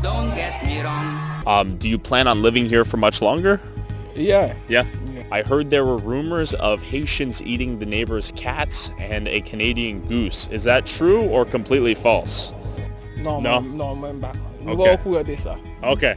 Don't get me wrong. Do you plan on living here for much longer? Yeah. Yeah. I heard there were rumors of Haitians eating the neighbor's cats and a Canadian goose. Is that true or completely false? Non, No? mwen ba. Mwen Okay. ba okou de sa. Okay.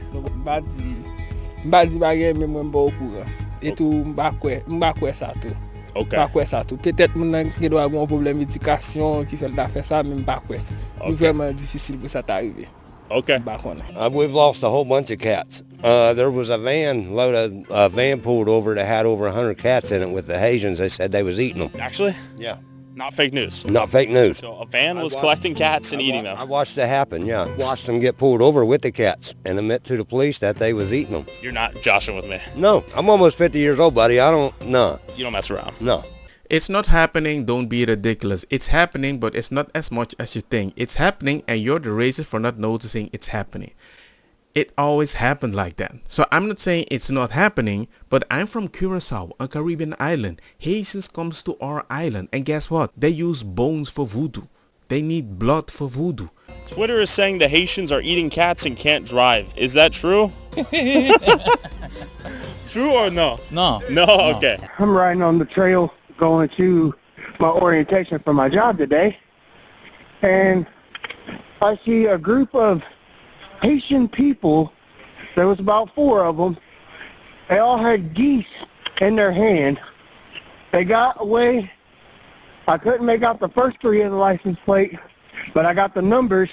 Mba di bagay men mwen ba okou. E tou mba kwe sa tou. Okay. Mba kwe sa tou. Peut-être mwen nan ki do a gon problem edikasyon ki fel da fe sa men mba kwe. Nou vreman difisil pou sa t'arive. Okay. Mba konen. We've lost a whole bunch of cats. There was a van pulled over that had over 100 cats in it with the Haitians. They said they was eating them. Actually? Yeah. Not fake news. Not fake news. So a van was collecting cats and eating them. I watched it happen, yeah. Watched them get pulled over with the cats and admit to the police that they was eating them. You're not joshing with me. No, I'm almost 50 years old, buddy. No. You don't mess around. No. It's not happening, don't be ridiculous. It's happening, but it's not as much as you think. It's happening and you're the racist for not noticing it's happening. It always happened like that. So I'm not saying it's not happening, but I'm from Curacao, a Caribbean island. Haitians comes to our island and guess what? They use bones for voodoo. They need blood for voodoo. Twitter is saying the Haitians are eating cats and can't drive. Is that true? True or no? No. No? Okay. I'm riding on the trail going to my orientation for my job today, and I see a group of Haitian people. There was about 4 of them. They all had geese in their hand. They got away. I couldn't make out the first 3 of the license plate, but I got the numbers.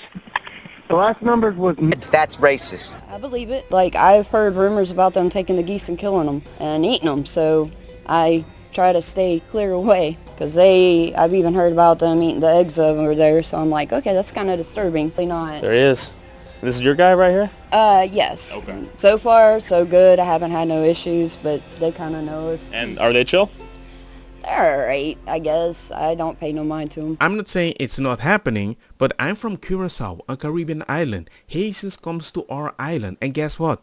The last numbers was... That's racist. I believe it. Like, I've heard rumors about them taking the geese and killing them and eating them, so I try to stay clear away because I've even heard about them eating the eggs over there, so I'm like, okay, that's kind of disturbing. Not. There he is. This is your guy right here? Yes. Okay. So far, so good. I haven't had no issues, but they kind of know us. And are they chill? They're alright, I guess. I don't pay no mind to them. I'm not saying it's not happening, but I'm from Curacao, a Caribbean island. Haitians comes to our island and guess what?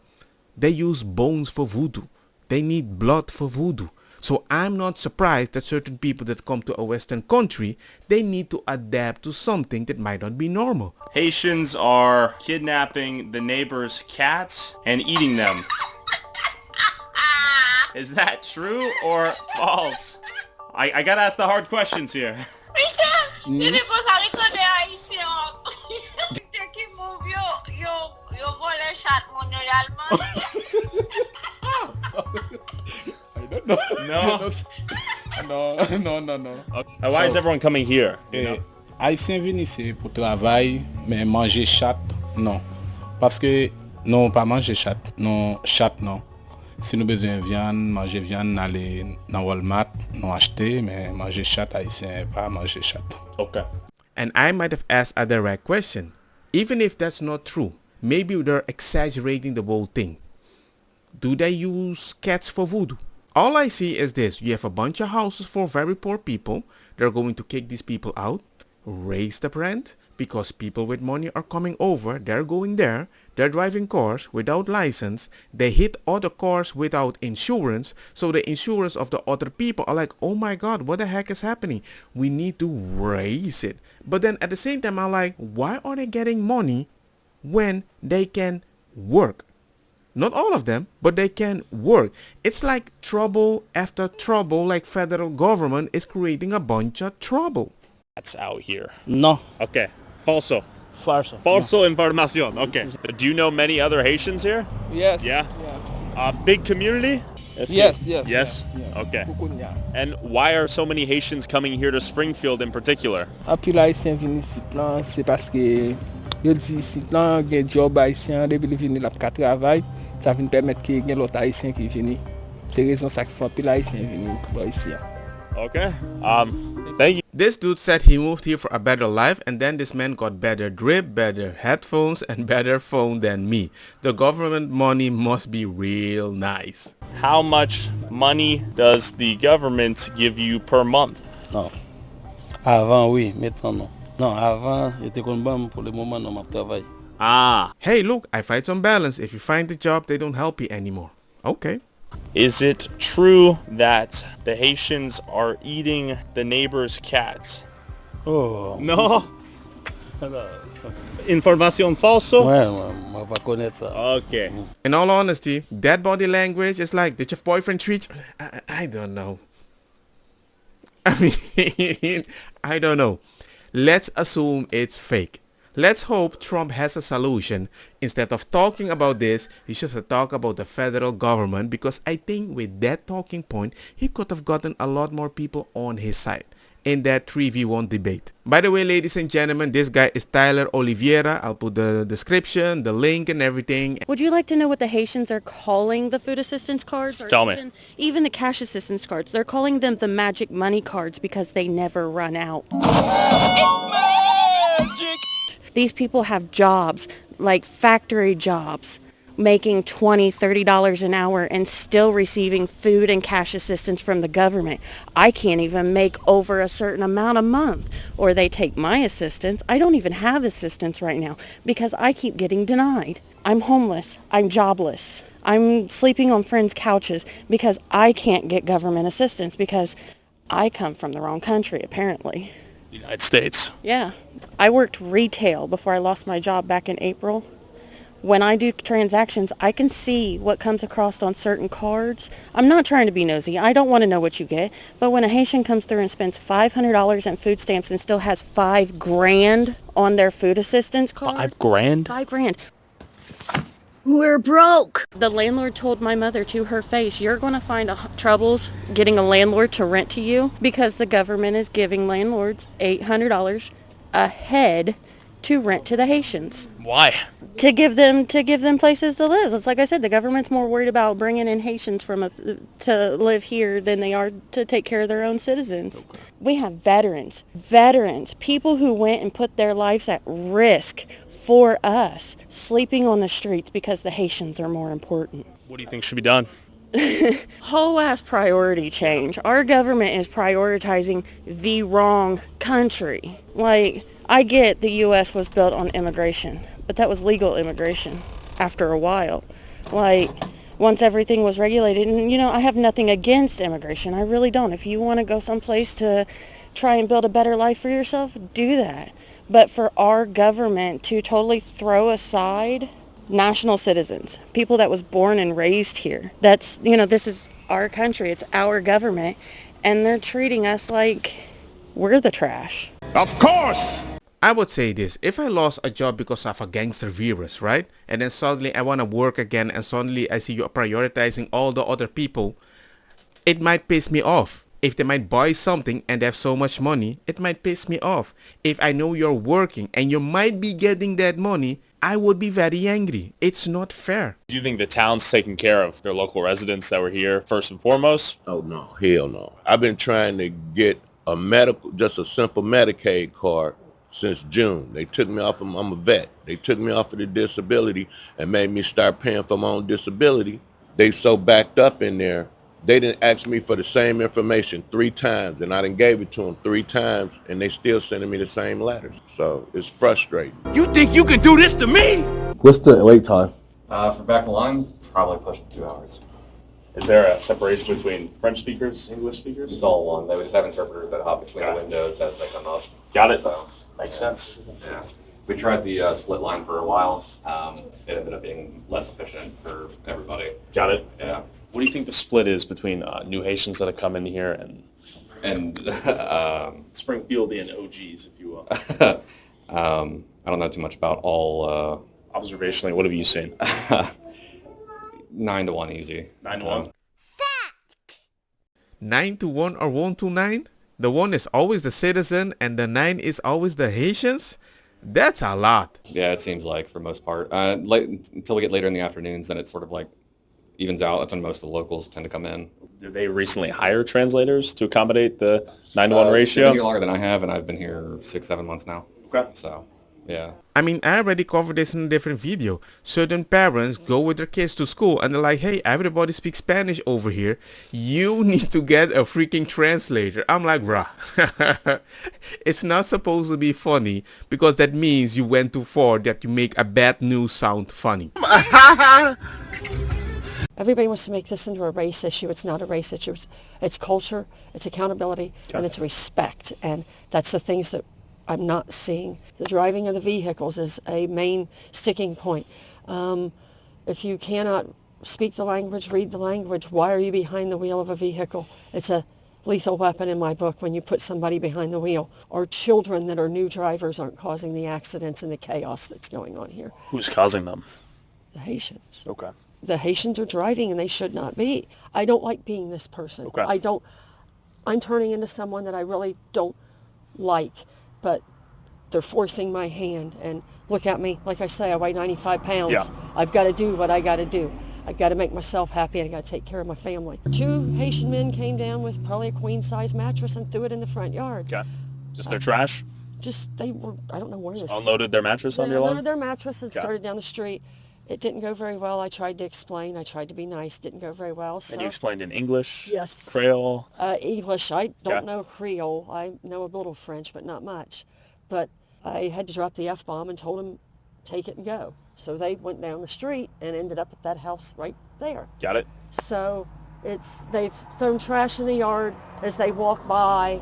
They use bones for voodoo. They need blood for voodoo. So I'm not surprised that certain people that come to a Western country, they need to adapt to something that might not be normal. Haitians are kidnapping the neighbor's cats and eating them. Is that true or false? I gotta ask the hard questions here. No. Non. Why is everyone coming here? Haitien vini se pou travay, men manje chat, non. Paske, non pa manje chat, non chat non. Si nou bezwen viande, manje viande n'ale nan Walmart, non achete, men manje chat Haitien pa manje chat. Okay. And I might have asked a direct question. Even if that's not true, maybe they're exaggerating the whole thing. Do they use cats for voodoo? All I see is this. You have a bunch of houses for very poor people. They're going to kick these people out, raise the rent, because people with money are coming over. They're going there. They're driving cars without license. They hit other cars without insurance. So the insurance of the other people are like, oh my God, what the heck is happening? We need to raise it. But then at the same time, I'm like, why are they getting money when they can work? Not all of them, but they can work. It's like trouble after trouble, like federal government is creating a bunch of trouble. That's out here. No. Okay. Falso. Falso. Falso información. Okay. Do you know many other Haitians here? Yes. Yeah? Big community? Yes. Yes? Okay. And why are so many Haitians coming here to Springfield in particular? Api la Haitien vini sit lan, se paske yo di sit lan gen job Haitien, debi li vini la ka travay, sa vini permet ki gen lot Haitien ki vini. Se rezon sa ki fwa api la Haitien vini bo isi. Okay. Thank you. This dude said he moved here for a better life, and then this man got better drip, better headphones, and better phone than me. The government money must be real nice. How much money does the government give you per month? Non. Avant, oui. Maintenant, non. Non, avant, j'étais kon ban pour le moment, non, m'a travail. Ah. Hey, look, I find some balance. If you find a job, they don't help you anymore. Okay. Is it true that the Haitians are eating the neighbor's cats? Oh. No. Información falso? Ouais, On va connaître ça. Okay. In all honesty, that body language is like, did your boyfriend treat you? I don't know. I mean, I don't know. Let's assume it's fake. Let's hope Trump has a solution. Instead of talking about this, he should talk about the federal government, because I think with that talking point, he could have gotten a lot more people on his side in that 3v1 debate. By the way, ladies and gentlemen, this guy is Tyler Oliveira. I'll put the description, the link and everything. Would you like to know what the Haitians are calling the food assistance cards? Or Tell me. Even the cash assistance cards. They're calling them the magic money cards because they never run out. It's magic! These people have jobs, like factory jobs, making $20, $30 an hour and still receiving food and cash assistance from the government. I can't even make over a certain amount a month, or they take my assistance. I don't even have assistance right now because I keep getting denied. I'm homeless. I'm jobless. I'm sleeping on friends' couches because I can't get government assistance because I come from the wrong country, apparently. United States. Yeah. I worked retail before I lost my job back in April. When I do transactions, I can see what comes across on certain cards. I'm not trying to be nosy. I don't want to know what you get. But when a Haitian comes through and spends $500 in food stamps and still has $5,000 on their food assistance card. $5,000? $5,000. We're broke. The landlord told my mother to her face, you're going to find troubles getting a landlord to rent to you because the government is giving landlords $800 a head to rent to the Haitians. Why? To give them places to live. It's like I said, the government's more worried about bringing in Haitians to live here than they are to take care of their own citizens. Okay. We have veterans, people who went and put their lives at risk for us, sleeping on the streets because the Haitians are more important. What do you think should be done? Whole ass priority change. Our government is prioritizing the wrong country. Like, I get the U.S. was built on immigration, but that was legal immigration after a while. Like, once everything was regulated, and I have nothing against immigration. I really don't. If you want to go someplace to try and build a better life for yourself, do that. But for our government to totally throw aside national citizens, people that was born and raised here, that's, this is our country, it's our government, and they're treating us like we're the trash. Of course! I would say this, if I lost a job because of a gangster virus, right? And then suddenly I want to work again and suddenly I see you prioritizing all the other people, it might piss me off. If they might buy something and they have so much money, it might piss me off. If I know you're working and you might be getting that money, I would be very angry. It's not fair. Do you think the town's taking care of their local residents that were here first and foremost? Oh, no. Hell no. I've been trying to get just a simple Medicaid card since June. They took me off of, I'm a vet. They took me off of the disability and made me start paying for my own disability. They so backed up in there, they didn't ask me for the same information 3 times, and I done gave it to them 3 times, and they still sending me the same letters. So it's frustrating. You think you can do this to me? What's the wait time? For back in line, probably pushing 2 hours. Is there a separation between French speakers, English speakers? It's all one. They would just have interpreters that hop between the windows as they come up. Got it. So, makes sense. Yeah. We tried the split line for a while. It ended up being less efficient for everybody. Got it. Yeah. What do you think the split is between new Haitians that have come in here and Springfieldian OGs, if you will? I don't know too much about all. Observationally, what have you seen? 9 to 1 easy. 9 to 1. 9 to 1 or 1 to 9? The 1 is always the citizen and the 9 is always the Haitians? That's a lot. Yeah, it seems like for most part. Until we get later in the afternoons, then it's sort of like evens out. That's when most of the locals tend to come in. Did they recently hire translators to accommodate the 9 to 1 ratio? They've been here longer than I have, and I've been here 6-7 months now. Okay. So, yeah. I mean, I already covered this in a different video. Certain parents go with their kids to school and they're like, hey, everybody speaks Spanish over here. You need to get a freaking translator. I'm like, bruh. It's not supposed to be funny because that means you went too far that you make a bad news sound funny. Everybody wants to make this into a race issue. It's not a race issue. It's culture, it's accountability, and it's respect. And that's the things that I'm not seeing. The driving of the vehicles is a main sticking point. If you cannot speak the language, read the language, why are you behind the wheel of a vehicle? It's a lethal weapon in my book when you put somebody behind the wheel. Or children that are new drivers aren't causing the accidents and the chaos that's going on here. Who's causing them? The Haitians. Okay. The Haitians are driving and they should not be. I don't like being this person. Okay. I'm turning into someone that I really don't like, but they're forcing my hand. And look at me, like I say, I weigh 95 pounds. Yeah. I've got to do what I got to do. I got to make myself happy and I got to take care of my family. 2 Haitian men came down with probably a queen-size mattress and threw it in the front yard. Okay. Just their trash? Just, they were, I don't know where this. Unloaded their mattress on They your lawn? unloaded their mattress and Okay. started down the street. It didn't go very well. I tried to explain. I tried to be nice. Didn't go very well. So. And you explained in English? Yes. Creole? English. I don't Yeah. know Creole. I know a little French, but not much. But I had to drop the F-bomb and told them, take it and go. So they went down the street and ended up at that house right there. Got it. So they've thrown trash in the yard as they walk by,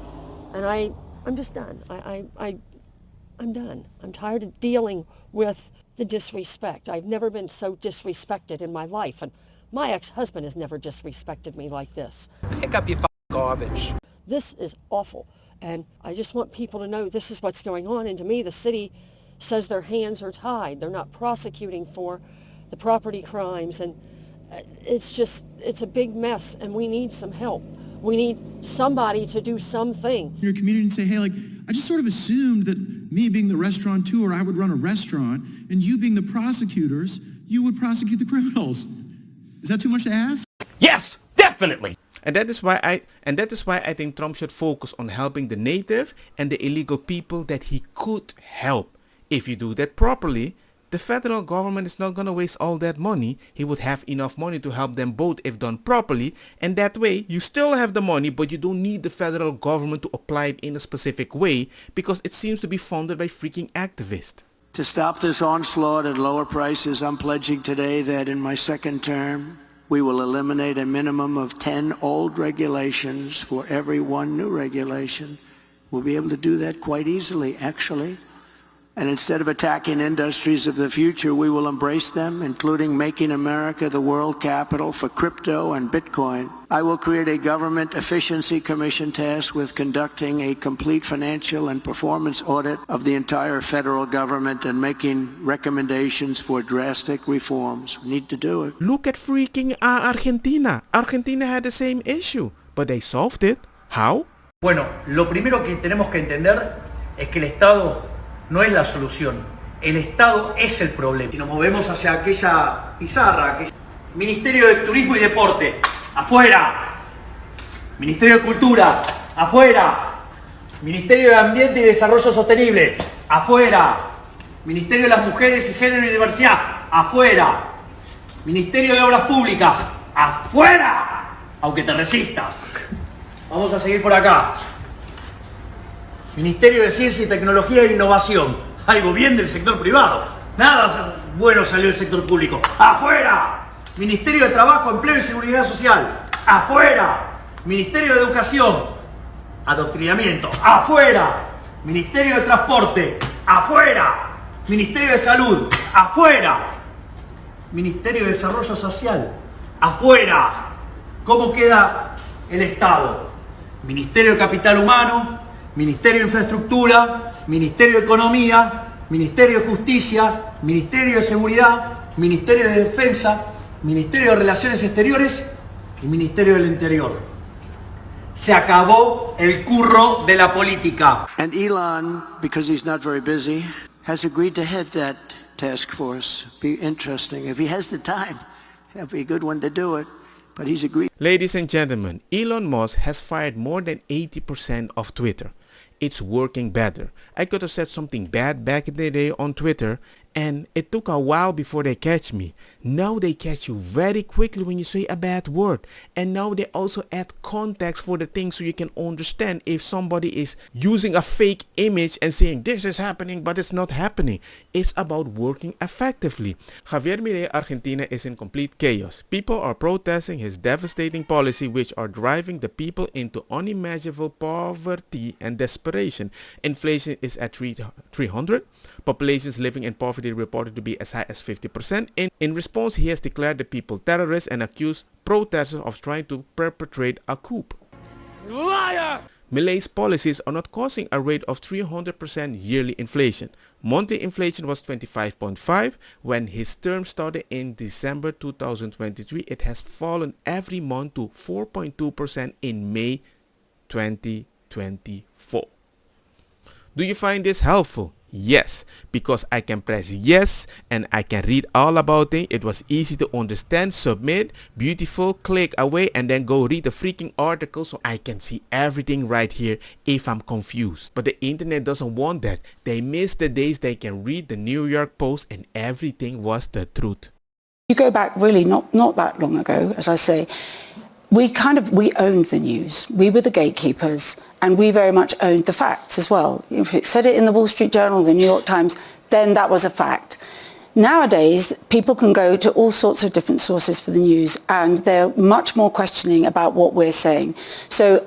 and I'm just done. I'm done. I'm tired of dealing with the disrespect. I've never been so disrespected in my life, and my ex-husband has never disrespected me like this. Pick up your garbage. This is awful, and I just want people to know this is what's going on, and to me the city says their hands are tied. They're not prosecuting for the property crimes, and it's a big mess, and we need some help. We need somebody to do something. Your community and say, hey, like, I just sort of assumed that me being the restaurateur, I would run a restaurant, and you being the prosecutors, you would prosecute the criminals. Is that too much to ask? Yes, definitely. And that is why I think Trump should focus on helping the native and the illegal people that he could help. If you do that properly, the federal government is not going to waste all that money. He would have enough money to help them both if done properly. And that way, you still have the money, but you don't need the federal government to apply it in a specific way because it seems to be funded by freaking activists. To stop this onslaught at lower prices, I'm pledging today that in my second term, we will eliminate a minimum of 10 old regulations for every 1 new regulation. We'll be able to do that quite easily, actually. And instead of attacking industries of the future, we will embrace them, including making America the world capital for crypto and Bitcoin. I will create a government efficiency commission tasked with conducting a complete financial and performance audit of the entire federal government and making recommendations for drastic reforms. We need to do it. Look at freaking Argentina. Argentina had the same issue, but they solved it. How? Bueno, lo primero que tenemos que entender es que el Estado no es la solución. El Estado es el problema. Si nos movemos hacia aquella pizarra, Ministerio de Turismo y Deporte, afuera. Ministerio de Cultura, afuera. Ministerio de Ambiente y Desarrollo Sostenible, afuera. Ministerio de las Mujeres y Género y Diversidad, afuera. Ministerio de Obras Públicas, afuera. Aunque te resistas. Vamos a seguir por acá. Ministerio de Ciencia y Tecnología e Innovación. Algo bien del sector privado. Nada bueno salió del sector público. ¡Afuera! Ministerio de Trabajo, Empleo y Seguridad Social. ¡Afuera! Ministerio de Educación. Adoctrinamiento. ¡Afuera! Ministerio de Transporte. ¡Afuera! Ministerio de Salud. ¡Afuera! Ministerio de Desarrollo Social. ¡Afuera! ¿Cómo queda el Estado? Ministerio de Capital Humano. Ministerio de Infraestructura, Ministerio de Economía, Ministerio de Justicia, Ministerio de Seguridad, Ministerio de Defensa, Ministerio de Relaciones Exteriores y Ministerio del Interior. Se acabó el curro de la política. And Elon, because he's not very busy, has agreed to head that task force. Be interesting. If he has the time, that'll be a good one to do it. But he's agreed. Ladies and gentlemen, Elon Musk has fired more than 80% of Twitter. It's working better. I could have said something bad back in the day on Twitter and it took a while before they catch me. Now they catch you very quickly when you say a bad word. And now they also add context for the thing so you can understand if somebody is using a fake image and saying this is happening but it's not happening. It's about working effectively. Javier Milei Argentina is in complete chaos. People are protesting his devastating policy which are driving the people into unimaginable poverty and desperation. Inflation is at 300. Populations living in poverty reported to be as high as 50%. In response, he has declared the people terrorists and accused protesters of trying to perpetrate a coup. Liar! Milei's policies are not causing a rate of 300% yearly inflation. Monthly inflation was 25.5. When his term started in December 2023, it has fallen every month to 4.2% in May 2024. Do you find this helpful? Yes, because I can press yes and I can read all about it. It was easy to understand, submit, beautiful, click away and then go read the freaking article so I can see everything right here if I'm confused. But the internet doesn't want that. They miss the days they can read the New York Post and everything was the truth. You go back really not that long ago, as I say, we owned the news. We were the gatekeepers and we very much owned the facts as well. If it said it in the Wall Street Journal, the New York Times, then that was a fact. Nowadays, people can go to all sorts of different sources for the news and they're much more questioning about what we're saying. So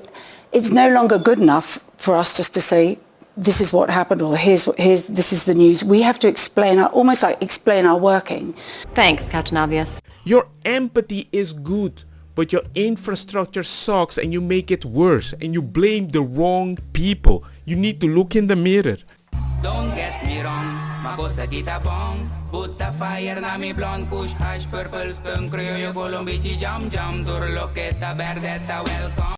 it's no longer good enough for us just to say, this is what happened or this is the news. We have to explain our working. Thanks, Captain Obvious. Your empathy is good. But your infrastructure sucks and you make it worse and you blame the wrong people. You need to look in the mirror. Don't get me wrong, makosa kita bong. Put the fire na mi blonde kush hash purple skunk creo yo colombici jam jam. Dur lo que ta verdetta welcome.